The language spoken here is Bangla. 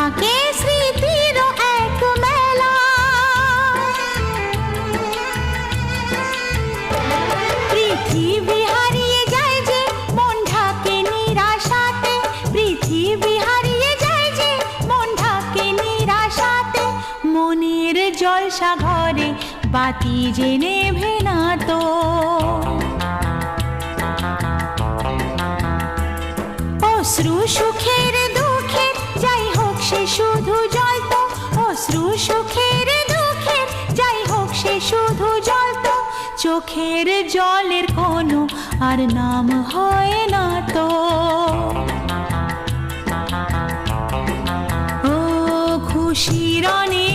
থাকে স্মৃতির এক মেলা। পৃথিবী হারিয়ে যায় যে মন ঢাকে নিরাশাতে, পৃথিবী হারিয়ে যায় যে মন ঢাকে নিরাশাতে। মনের জলসা ঘরে বাতি যে নেভে না তো। অশ্রু সুখের দুঃখের যাই হোক সে শুধু জ্বলতো, অশ্রু সুখের দুঃখের যাই হোক সে শুধু জ্বলতো। চোখের জলের কোনো আর নাম হয় না তো। ও খুশির অনেক